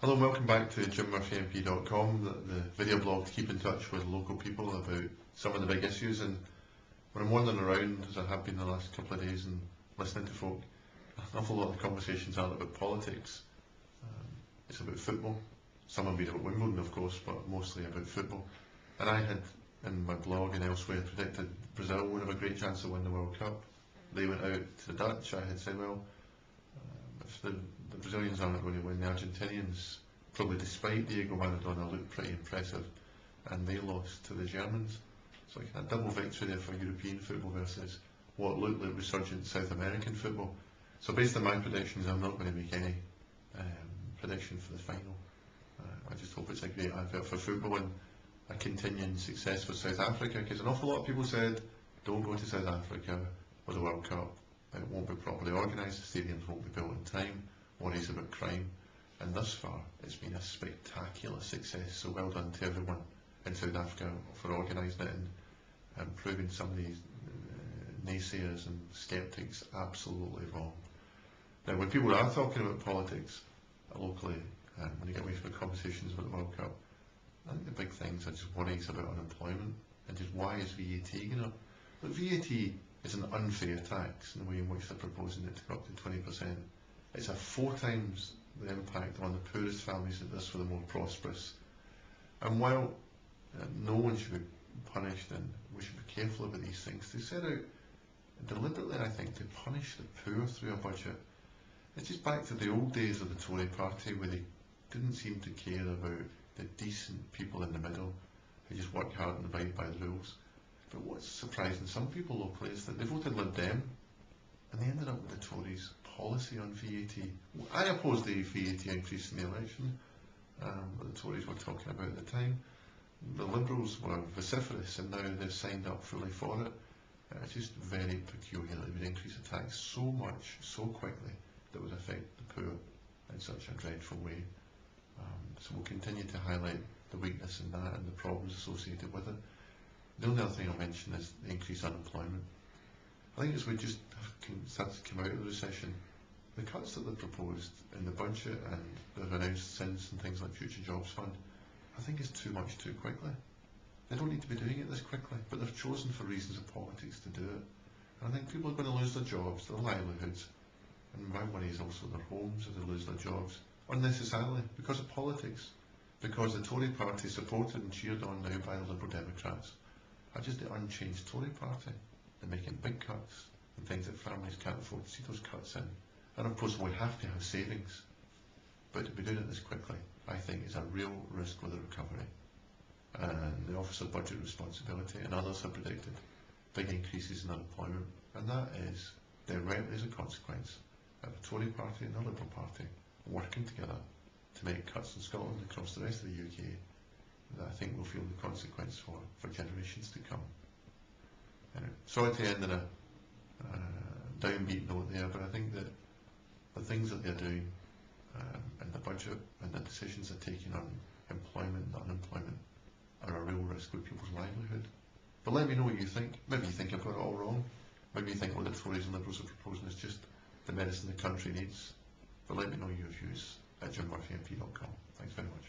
Hello and welcome back to jimmurphymp.com, the video blog to keep in touch with local people about some of the big issues. And when I'm wandering around, as I have been the last couple of days, and listening to folk, an awful lot of the conversations aren't about politics. It's about football. Some have been about Wimbledon, of course, but mostly about football. And I had, in my blog and elsewhere, predicted Brazil would have a great chance to win the World Cup. They went out to the Dutch. I had said, well, if the Brazilians aren't going to win, the Argentinians, probably despite Diego Maradona, looked pretty impressive, and they lost to the Germans. So a double victory there for European football versus what looked like resurgent South American football. So based on my predictions, I'm not going to make any prediction for the final. I just hope it's a great advert for football and a continuing success for South Africa, because an awful lot of people said, don't go to South Africa for the World Cup. It won't be properly organised, the stadiums won't be built in time, worries about crime. And thus far, it's been a spectacular success, so well done to everyone in South Africa for organising it and proving some of these naysayers and sceptics absolutely wrong. Now, when people are talking about politics locally, when you get away from the conversations about the World Cup, I think the big things are just worries about unemployment and just why is VAT going up? But VAT is an unfair tax in the way in which they're proposing it to go up to 20%. It's a 4 times the impact on the poorest families than this for the more prosperous. And while no one should be punished and we should be careful about these things, they set out deliberately, I think, to punish the poor through a budget. It's just back to the old days of the Tory party where they didn't seem to care about the decent people in the middle who just work hard and abide by the rules. But what's surprising some people locally is that they voted Lib Dem and they ended up with the Tories' policy on VAT. I opposed the VAT increase in the election, but the Tories were talking about at the time. The Liberals were vociferous and now they've signed up fully for it. It's just very peculiar that it would increase the tax so much, so quickly, that would affect the poor in such a dreadful way. So we'll continue to highlight the weakness in that and the problems associated with it. The only other thing I'll mention is the increased unemployment. I think as we just start to come out of the recession, the cuts that they've proposed in the budget and they've announced since and things like Future Jobs Fund, I think is too much too quickly. They don't need to be doing it this quickly, but they've chosen for reasons of politics to do it. And I think people are going to lose their jobs, their livelihoods, and my worry is also their homes if they lose their jobs, unnecessarily, because of politics, because the Tory party supported and cheered on now by the Liberal Democrats are just the unchanged Tory party. They're making big cuts and things that families can't afford to see those cuts in. And of course we have to have savings, but to be doing it this quickly I think is a real risk with the recovery. And the Office of Budget Responsibility and others have predicted big increases in unemployment, and that is directly as a consequence of the Tory party and the Liberal party working together to make cuts in Scotland and across the rest of the UK that I think we'll feel the consequence for generations to come. Anyway, sorry to end on a downbeat note there, but I think that the things that they're doing in the budget and the decisions they're taking on employment and unemployment are a real risk with people's livelihood. But let me know what you think. Maybe you think I've got it all wrong. Maybe you think what the Tories and Liberals are proposing is just the medicine the country needs. But let me know your views at jimmurphymp.com. Thanks very much.